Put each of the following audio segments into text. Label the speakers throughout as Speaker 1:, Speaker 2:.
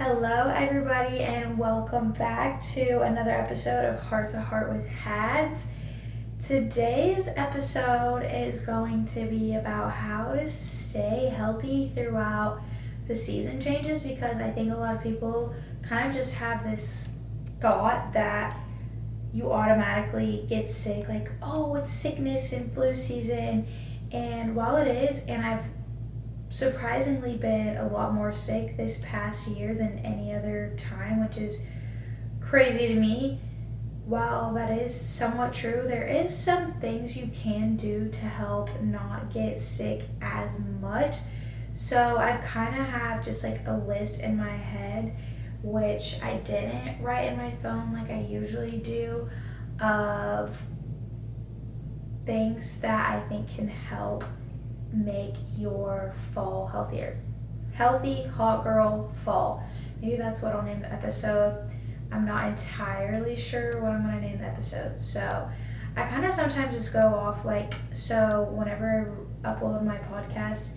Speaker 1: Hello, everybody, and welcome back to another episode of Heart to Heart with Hads. Today's episode is going to be about how to stay healthy throughout the season changes, because I think a lot of people kind of just have this thought that you automatically get sick, like, oh, it's sickness and flu season. And while it is, and I've surprisingly been a lot more sick this past year than any other time, which is crazy to me. While that is somewhat true, there is some things you can do to help not get sick as much. So I kind of have just like a list in my head, which I didn't write in my phone like I usually do, of things that I think can help make your fall healthier. Healthy hot girl fall. Maybe that's what I'll name the episode. I'm not entirely sure what I'm going to name the episode. So I kind of sometimes just go off so whenever I upload my podcast,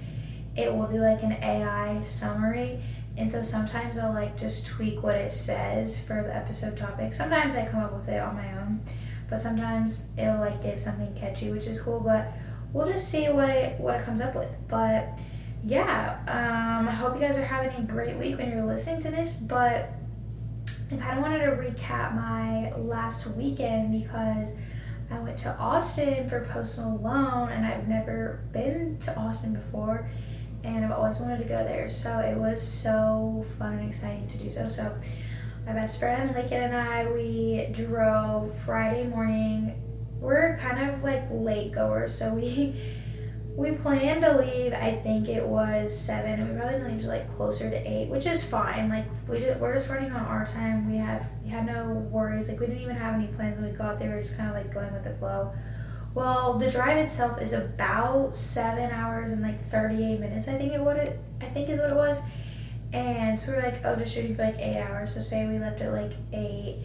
Speaker 1: it will do like an AI summary. And so sometimes I'll just tweak what it says for the episode topic. Sometimes I come up with it on my own, but sometimes it'll give something catchy, which is cool. But we'll just see what it comes up with. But yeah, I hope you guys are having a great week when you're listening to this. But I kind of wanted to recap my last weekend because I went to Austin for Post Malone, and I've never been to Austin before, and I've always wanted to go there. So it was so fun and exciting to do so. So my best friend Lincoln and I, we drove Friday morning. We're kind of late goers, so we planned to leave, I think it was 7, and we probably didn't leave till closer to 8, which is fine. We're just running on our time. We had no worries. We didn't even have any plans when we got there. We were just kind of going with the flow. Well, the drive itself is about 7 hours and 38 minutes. I think is what it was. And so we're just shooting for 8 hours. So say we left at 8.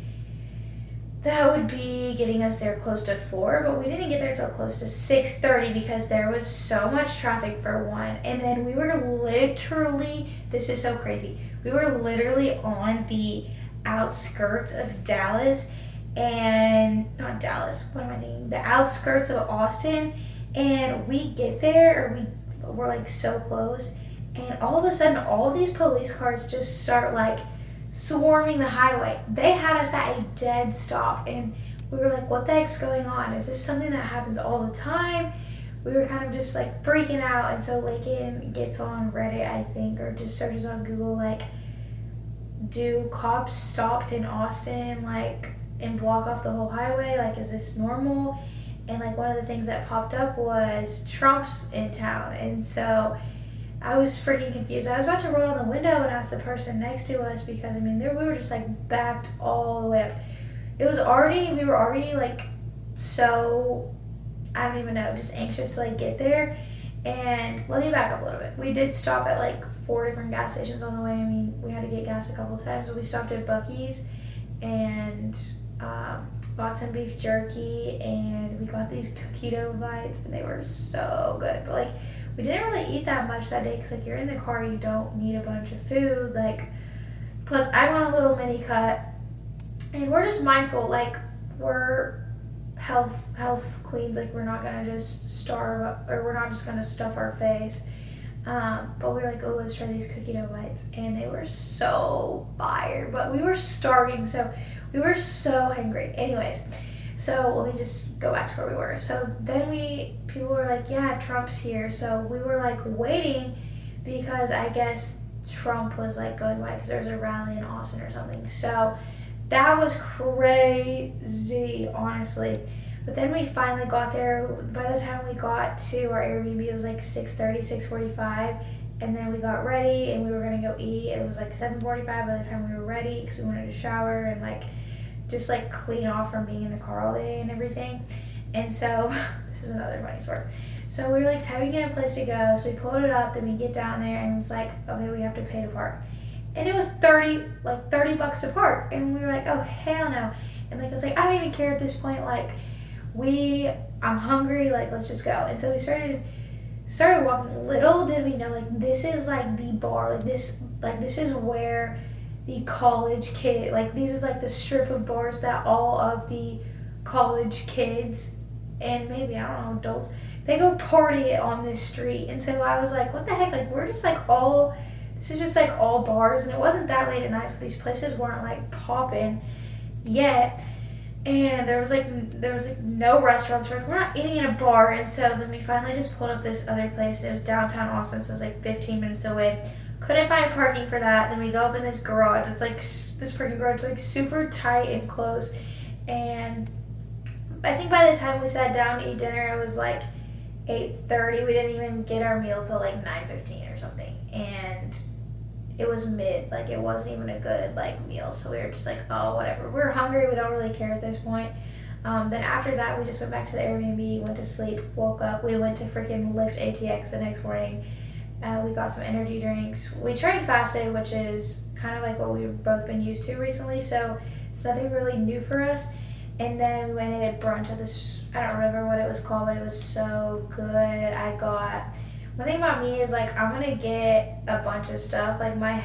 Speaker 1: That would be getting us there close to 4, but we didn't get there till close to 6:30 because there was so much traffic for one. And then we were literally, this is so crazy, we were literally on the outskirts of Dallas, and not Dallas, what am I thinking? The outskirts of Austin, and we get there, or we're so close, and all of a sudden all these police cars just start swarming the highway. They had us at a dead stop, and we were what the heck's going on? Is this something that happens all the time? We were kind of just freaking out. And so Lakin gets on Reddit, I think, or just searches on Google do cops stop in Austin and block off the whole highway? Is this normal? And one of the things that popped up was Trump's in town. And so I was freaking confused. I was about to roll down the window and ask the person next to us, because we were just backed all the way up. We were already so, I don't even know, just anxious to get there. And let me back up a little bit. We did stop at 4 different gas stations on the way. We had to get gas a couple times, but we stopped at Buc-ee's and bought some beef jerky, and we got these Coquito bites, and they were so good. But we didn't really eat that much that day because you're in the car, you don't need a bunch of food. Plus I want a little mini cut, and we're just mindful. We're health queens. We're not gonna just starve, or we're not just gonna stuff our face. But we were oh, let's try these cookie dough bites, and they were so fire. But we were starving, so we were so hungry. Anyways. So let me just go back to where we were. So then people were yeah, Trump's here. So we were waiting, because I guess Trump was going by because there was a rally in Austin or something. So that was crazy, honestly. But then we finally got there. By the time we got to our Airbnb, it was 6:30, 6:45. And then we got ready and we were going to go eat. It was 7:45 by the time we were ready, because we wanted to shower and just clean off from being in the car all day and everything. And so this is another funny story. So we were typing in a place to go, so we pulled it up, then we get down there, and it's okay, we have to pay to park. And it was $30 to park, and we were oh hell no. And it was I don't even care at this point, I'm hungry, let's just go. And so we started walking. Little did we know, this is the bar, this is where the college kid, like these is like the strip of bars that all of the college kids and maybe, I don't know, adults, they go party on this street. And so I was like, what the heck, like we're just like all, this is just like all bars, and it wasn't that late at night, so these places weren't like popping yet. And there was like no restaurants. We're not eating in a bar. And so then we finally just pulled up this other place. It was downtown Austin, so it was like 15 minutes away. Couldn't find parking for that. Then we go up in this garage. It's like this parking garage, like super tight and close. And I think by the time we sat down to eat dinner, it was like 8:30. We didn't even get our meal till like 9:15 or something. And it was mid, like it wasn't even a good like meal. So we were just like, oh, whatever. We're hungry. We don't really care at this point. Then after that, we just went back to the Airbnb, went to sleep, woke up. We went to freaking Lift ATX the next morning. We got some energy drinks. We tried fasted, which is kind of like what we've both been used to recently. So it's nothing really new for us. And then we went and ate brunch at this, I don't remember what it was called, but it was so good. One thing about me is like I'm gonna get a bunch of stuff. Like my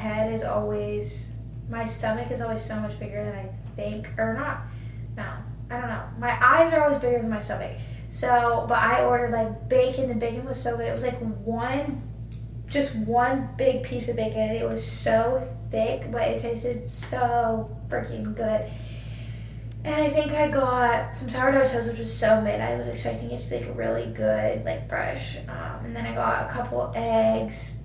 Speaker 1: stomach is always so much bigger than I think, or not. No, I don't know. My eyes are always bigger than my stomach. So, but I ordered like bacon. The bacon was so good. It was like just one big piece of bacon. It was so thick, but it tasted so freaking good. And I think I got some sourdough toast, which was so mid. I was expecting it to be like really good, like fresh. And then I got a couple eggs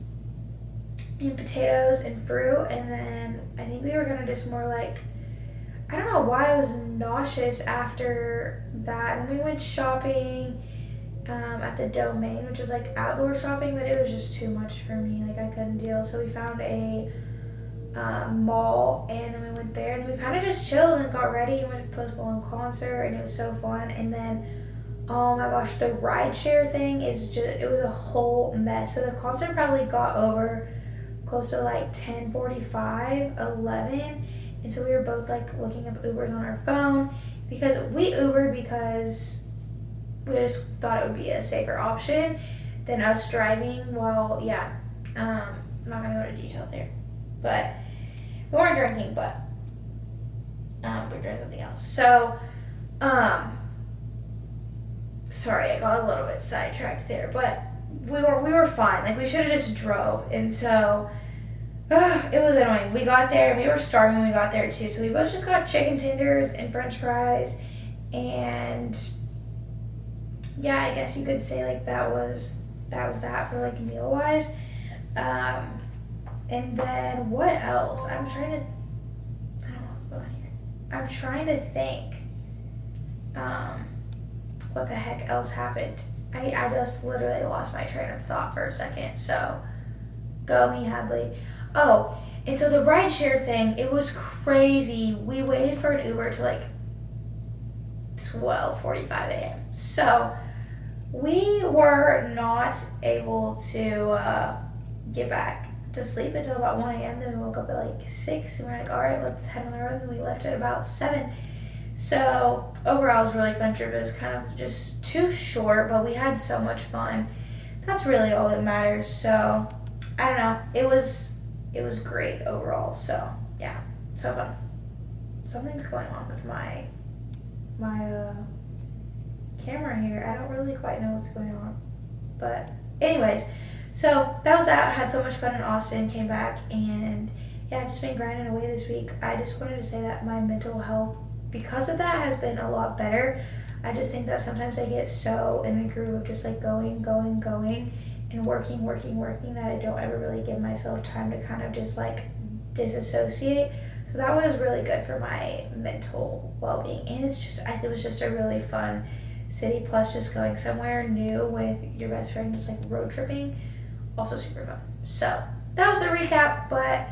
Speaker 1: and potatoes and fruit. And then I think we were gonna just more like, I don't know why I was nauseous after that. And then we went shopping at the Domain, which is like outdoor shopping, but it was just too much for me. Like I couldn't deal. So we found a mall, and then we went there, and then we kind of just chilled and got ready and went to the Post Malone concert, and it was so fun. And then oh my gosh, the rideshare thing is just, it was a whole mess. So the concert probably got over close to like 10:45, 11, and so we were both like looking up Ubers on our phone, because we Ubered because we just thought it would be a safer option than us driving. Well, yeah, I'm not gonna go into detail there, but we weren't drinking, but we were doing something else. So, sorry, I got a little bit sidetracked there, but we were fine. Like we should have just drove, and so it was annoying. We got there, we were starving when we got there too. So we both just got chicken tenders and French fries, and yeah, I guess you could say like that was that for like meal wise. And then what else? I don't know what's going on here. I'm trying to think what the heck else happened. I just literally lost my train of thought for a second. So go me Hadley. Oh, and so the rideshare thing, it was crazy. We waited for an Uber to like 12:45 a.m. So we were not able to get back to sleep until about 1 a.m. Then we woke up at like 6, and we're like, all right, let's head on the road. And we left at about 7. So overall, it was a really fun trip. It was kind of just too short, but we had so much fun. That's really all that matters. So I don't know. It was great overall. So yeah, so fun. Something's going on with my camera here. I don't really quite know what's going on, but anyways. So that was that. I had so much fun in Austin, came back, and yeah, I've just been grinding away this week. I just wanted to say that my mental health, because of that, has been a lot better. I just think that sometimes I get so in the groove of just like going, and working, that I don't ever really give myself time to kind of just like disassociate. So that was really good for my mental well-being, and it was just a really fun city, plus just going somewhere new with your best friend, just like road tripping. Also super fun. So that was a recap, but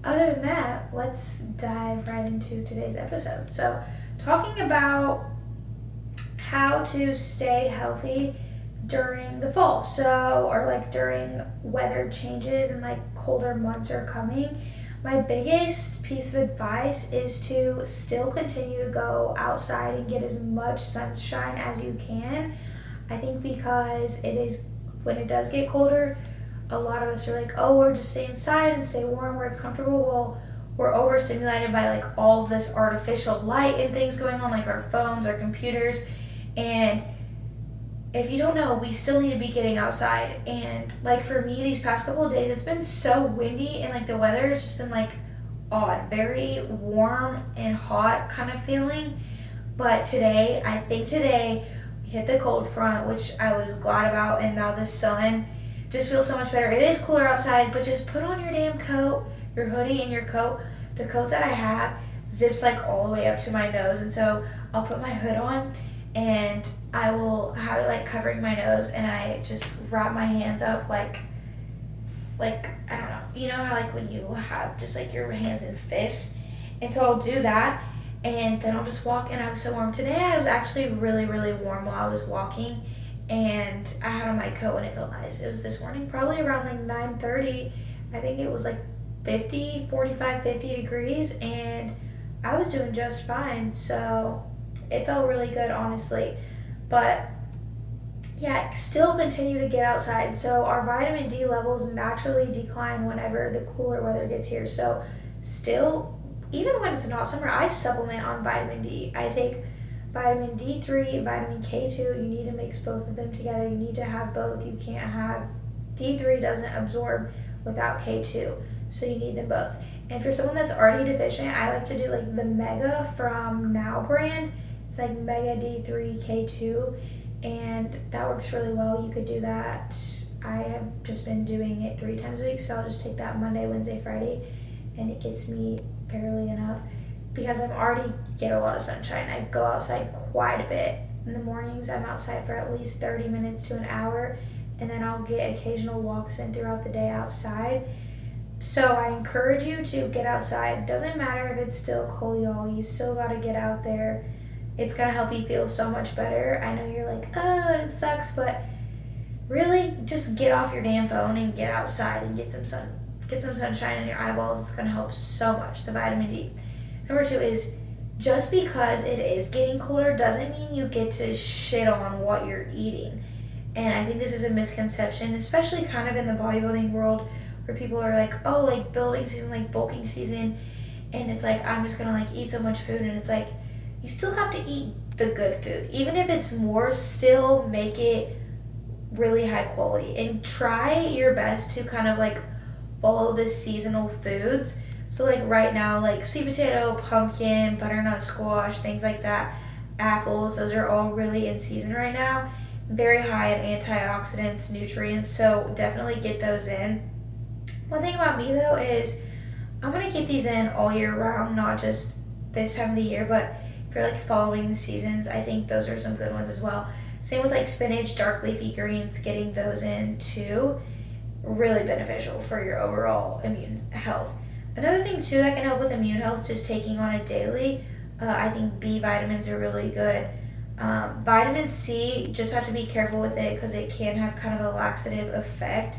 Speaker 1: other than that, let's dive right into today's episode. So talking about how to stay healthy during the fall, or like during weather changes and like colder months are coming. My biggest piece of advice is to still continue to go outside and get as much sunshine as you can. I think because when it does get colder, a lot of us are like, oh, we're just stay inside and stay warm where it's comfortable. Well, we're overstimulated by like all this artificial light and things going on, like our phones, our computers. And if you don't know, we still need to be getting outside. And like for me, these past couple of days, it's been so windy and like the weather has just been like odd, very warm and hot kind of feeling. But today, I think today we hit the cold front, which I was glad about, and now the sun just feels so much better. It is cooler outside, but just put on your damn coat, your hoodie and your coat. The coat that I have zips like all the way up to my nose, and so I'll put my hood on and I will have it like covering my nose, and I just wrap my hands up like I don't know, you know how like when you have just like your hands in fists, and so I'll do that, and then I'll just walk. And I was so warm today. I was actually really warm while I was walking, and I had on my coat and it felt nice. It was this morning probably around like 9:30. I think it was like 50 degrees, and I was doing just fine, so it felt really good, honestly. But yeah, still continue to get outside. So our vitamin D levels naturally decline whenever the cooler weather gets here. So still, even when it's not summer, I supplement on vitamin D. I take vitamin D3, vitamin K2. You need to mix both of them together. You need to have both. You can't have, D3 doesn't absorb without K2. So you need them both. And for someone that's already deficient, I like to do like the Mega from Now brand. It's like Mega D3 K2, and that works really well. You could do that. I have just been doing it 3 times a week, so I'll just take that Monday, Wednesday, Friday, and it gets me fairly enough because I'm already get a lot of sunshine. I go outside quite a bit. In the mornings, I'm outside for at least 30 minutes to an hour, and then I'll get occasional walks in throughout the day outside. So I encourage you to get outside. It doesn't matter if it's still cold, y'all. You still got to get out there. It's going to help you feel so much better. I know you're like, oh, it sucks, but really just get off your damn phone and get outside and get some sun. Get some sunshine in your eyeballs. It's going to help so much, the vitamin D. Number 2 is just because it is getting colder doesn't mean you get to shit on what you're eating. And I think this is a misconception, especially kind of in the bodybuilding world, where people are like, oh, like building season, like bulking season, and it's like, I'm just gonna like eat so much food, and it's like, you still have to eat the good food. Even if it's more, still make it really high quality, and try your best to kind of like follow the seasonal foods. So like right now, like sweet potato, pumpkin, butternut squash, things like that, apples, those are all really in season right now. Very high in antioxidants, nutrients, so definitely get those in. One thing about me though is I'm going to keep these in all year round, not just this time of the year, but if you're like following the seasons, I think those are some good ones as well. Same with like spinach, dark leafy greens, getting those in too, really beneficial for your overall immune health. Another thing too that can help with immune health, just taking on it daily, I think B vitamins are really good. Vitamin C, just have to be careful with it because it can have kind of a laxative effect,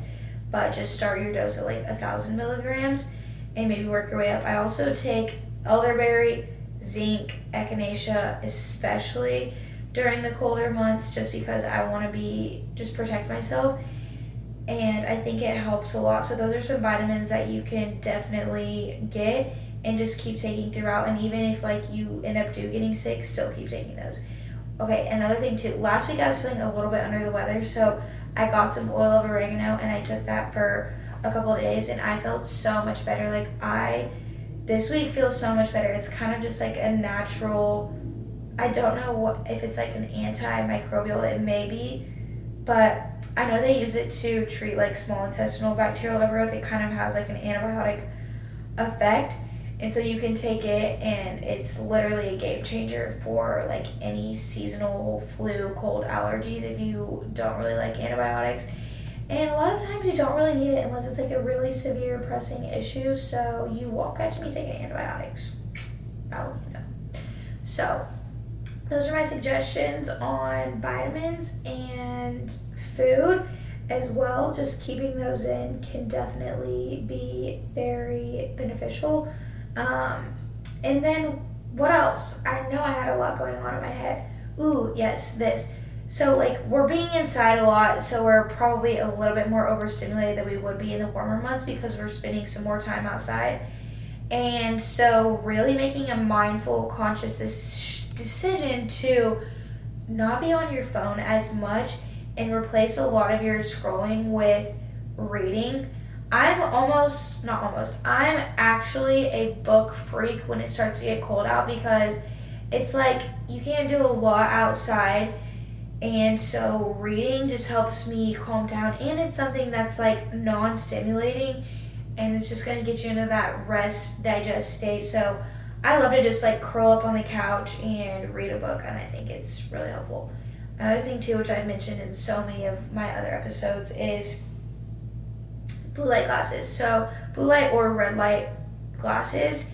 Speaker 1: but just start your dose at like 1,000 milligrams and maybe work your way up. I also take elderberry, zinc, echinacea, especially during the colder months, just because I want to just protect myself, and I think it helps a lot. So those are some vitamins that you can definitely get and just keep taking throughout, and even if like you end up getting sick, still keep taking those. Okay, another thing too, last week I was feeling a little bit under the weather, so I got some oil of oregano and I took that for a couple of days, and I felt so much better. Like this week feels so much better. It's kind of just like a natural, I don't know if it's like an antimicrobial, it may be, but I know they use it to treat like small intestinal bacterial overgrowth. It kind of has like an antibiotic effect. And so you can take it, and it's literally a game changer for like any seasonal flu, cold, allergies if you don't really like antibiotics. And a lot of times you don't really need it unless it's like a really severe pressing issue. So you won't catch me taking antibiotics. I'll let you know. So those are my suggestions on vitamins and food as well. Just keeping those in can definitely be very beneficial. And then what else? I know I had a lot going on in my head. Ooh, yes, this. So like we're being inside a lot, so we're probably a little bit more overstimulated than we would be in the warmer months because we're spending some more time outside. And so really making a mindful, conscious decision to not be on your phone as much and replace a lot of your scrolling with reading. I'm actually a book freak when it starts to get cold out, because it's like you can't do a lot outside, and so reading just helps me calm down, and it's something that's like non-stimulating, and it's just going to get you into that rest digest state. So I love to just like curl up on the couch and read a book, and I think it's really helpful. Another thing too, which I've mentioned in so many of my other episodes, is blue light glasses. So blue light or red light glasses,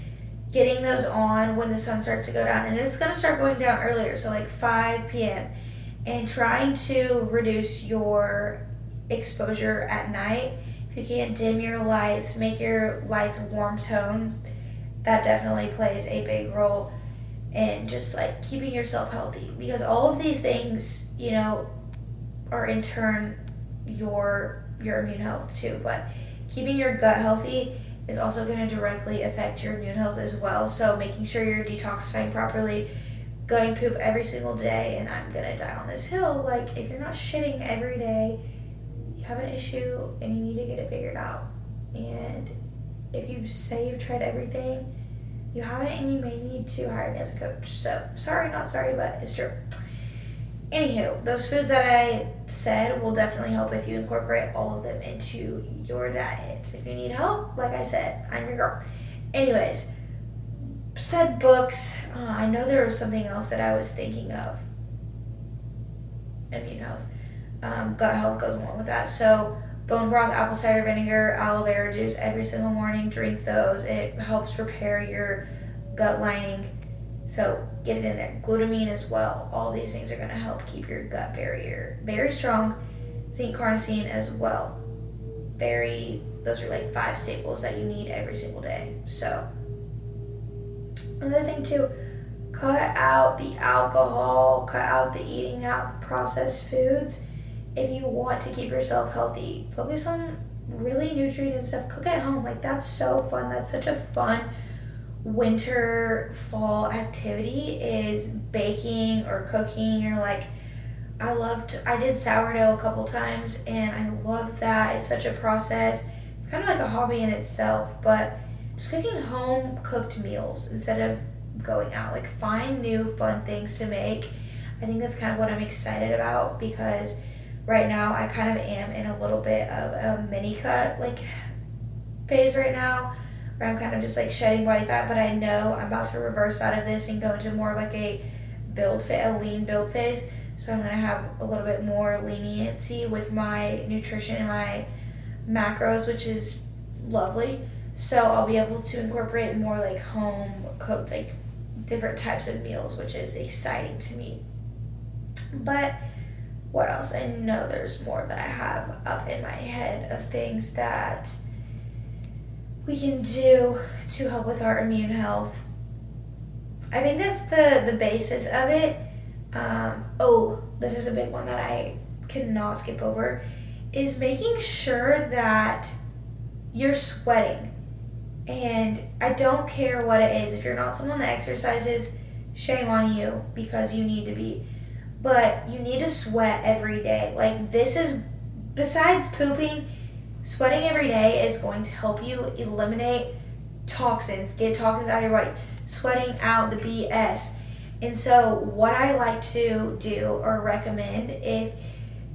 Speaker 1: getting those on when the sun starts to go down, and it's going to start going down earlier, so like 5 p.m., and trying to reduce your exposure at night. If you can't dim your lights, make your lights warm tone. That definitely plays a big role in just like keeping yourself healthy, because all of these things, are in turn your immune health too. But keeping your gut healthy is also going to directly affect your immune health as well. So making sure you're detoxifying properly, going poop every single day, and I'm going to die on this hill, like if you're not shitting every day, you have an issue and you need to get it figured out. And if you say you've tried everything, you haven't, and you may need to hire me as a coach. So sorry, not sorry, but it's true. Anywho, those foods that I said will definitely help if you incorporate all of them into your diet. If you need help, like I said, I'm your girl. Anyways, said books. I know there was something else that I was thinking of. Immune health. Gut health goes along with that. So bone broth, apple cider vinegar, aloe vera juice every single morning. Drink those. It helps repair your gut lining. So get it in there. Glutamine as well. All these things are going to help keep your gut barrier very strong. Zinc, carnosine as well. Those are like 5 staples that you need every single day. So another thing too, cut out the alcohol, cut out the eating out processed foods. If you want to keep yourself healthy, focus on really nutrient stuff. Cook at home. Like, that's so fun. That's such a fun winter, fall activity, is baking or cooking. You're like, I did sourdough a couple times, and I love that. It's such a process. It's kind of like a hobby in itself, but just cooking home cooked meals instead of going out. Like, find new fun things to make. I think that's kind of what I'm excited about, because right now I kind of am in a little bit of a mini cut phase right now, where I'm kind of just like shedding body fat, but I know I'm about to reverse out of this and go into more of like a lean build phase. So I'm going to have a little bit more leniency with my nutrition and my macros, which is lovely. So I'll be able to incorporate more like home cooked, like different types of meals, which is exciting to me. But what else? I know there's more that I have up in my head of things that we can do to help with our immune health. I think that's the basis of it. This is a big one that I cannot skip over, is making sure that you're sweating. And I don't care what it is. If you're not someone that exercises, shame on you, because you need to be. But you need to sweat every day. Like, this is, besides pooping, sweating every day is going to help you eliminate toxins, get toxins out of your body, sweating out the BS. And so what I like to do or recommend, if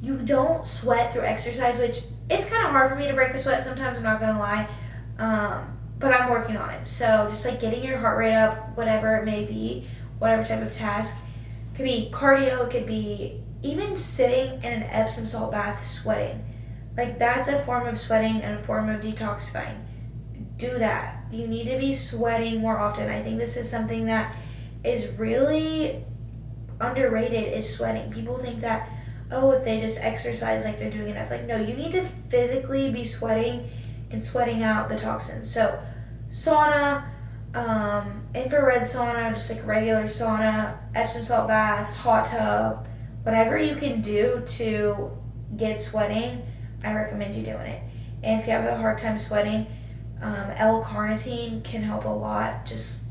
Speaker 1: you don't sweat through exercise, which it's kind of hard for me to break a sweat sometimes, I'm not going to lie, but I'm working on it. So just like getting your heart rate up, whatever it may be, whatever type of task. It could be cardio, it could be even sitting in an Epsom salt bath sweating. Like, that's a form of sweating and a form of detoxifying. Do that. You need to be sweating more often. I think this is something that is really underrated, is sweating. People think that, if they just exercise, like they're doing enough. Like, no, you need to physically be sweating and sweating out the toxins. So sauna, infrared sauna, just like regular sauna, Epsom salt baths, hot tub, whatever you can do to get sweating, I recommend you doing it. And if you have a hard time sweating, L-carnitine can help a lot, just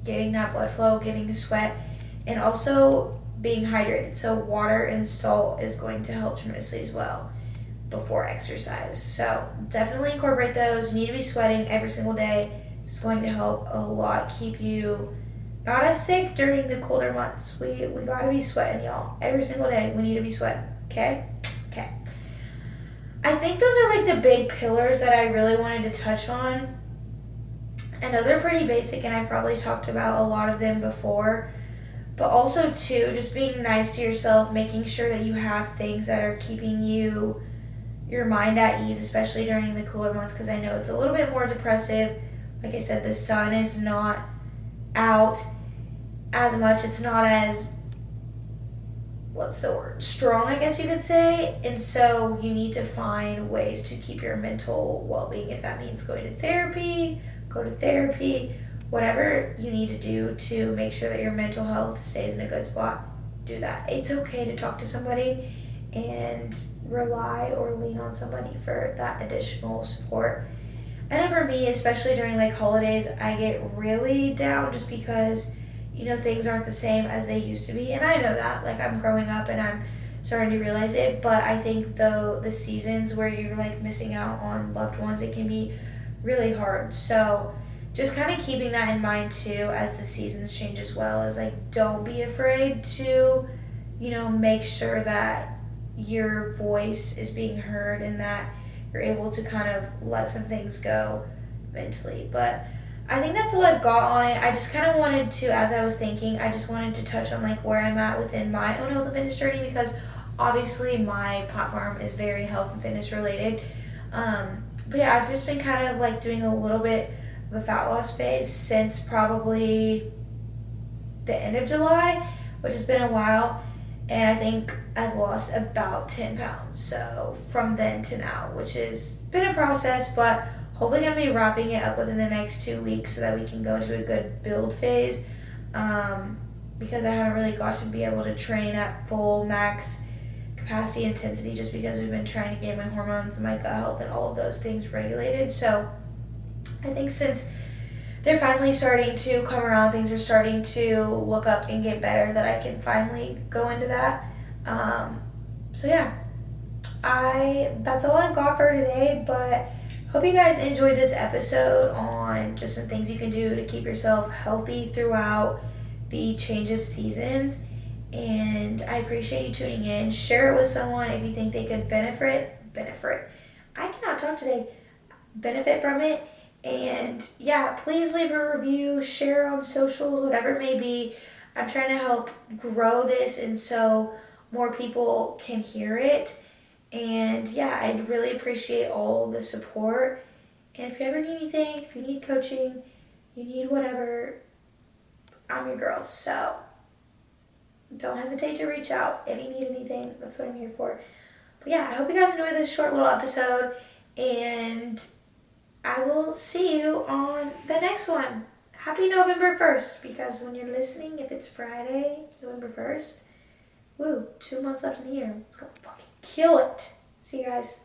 Speaker 1: getting that blood flow, getting to sweat, and also being hydrated. So water and salt is going to help tremendously as well before exercise. So definitely incorporate those. You need to be sweating every single day. It's going to help a lot keep you not as sick during the colder months. We gotta be sweating, y'all. Every single day we need to be sweating. Okay? Okay. I think those are like the big pillars that I really wanted to touch on. I know they're pretty basic and I've probably talked about a lot of them before, but also too, just being nice to yourself, making sure that you have things that are keeping your mind at ease, especially during the cooler months, because I know it's a little bit more depressive. Like I said, the sun is not out as much. It's not as, what's the word, strong, I guess you could say. And so you need to find ways to keep your mental well-being. If that means going to therapy, go to therapy. Whatever you need to do to make sure that your mental health stays in a good spot, do that. It's okay to talk to somebody and rely or lean on somebody for that additional support. I know for me, especially during like holidays, I get really down just because, things aren't the same as they used to be. And I know that. Like, I'm growing up and I'm starting to realize it. But I think though the seasons where you're like missing out on loved ones, it can be really hard. So just kind of keeping that in mind too as the seasons change as well, is like, don't be afraid to, make sure that your voice is being heard and that you're able to kind of let some things go mentally. But I think that's all I've got on it. I just kind of wanted to, as I was thinking, I just wanted to touch on like where I'm at within my own health and fitness journey, because obviously my platform is very health and fitness related. But yeah, I've just been kind of like doing a little bit of a fat loss phase since probably the end of July, which has been a while. And I think I've lost about 10 pounds. So from then to now, which has been a process, but hopefully going to be wrapping it up within the next 2 weeks so that we can go into a good build phase. Because I haven't really got to be able to train at full max capacity intensity just because we've been trying to get my hormones and my gut health and all of those things regulated. So I think since they're finally starting to come around, things are starting to look up and get better, that I can finally go into that. So yeah, that's all I've got for today, but hope you guys enjoyed this episode on just some things you can do to keep yourself healthy throughout the change of seasons. And I appreciate you tuning in. Share it with someone if you think they could benefit. I cannot talk today. Benefit from it. And yeah, please leave a review, share on socials, whatever it may be. I'm trying to help grow this and so more people can hear it. And yeah, I'd really appreciate all the support. And if you ever need anything, if you need coaching, you need whatever, I'm your girl. So don't hesitate to reach out if you need anything. That's what I'm here for. But yeah, I hope you guys enjoyed this short little episode. And I will see you on the next one. Happy November 1st, because when you're listening, if it's Friday, November 1st, 2 months left in the year. Let's go fucking kill it. See you guys.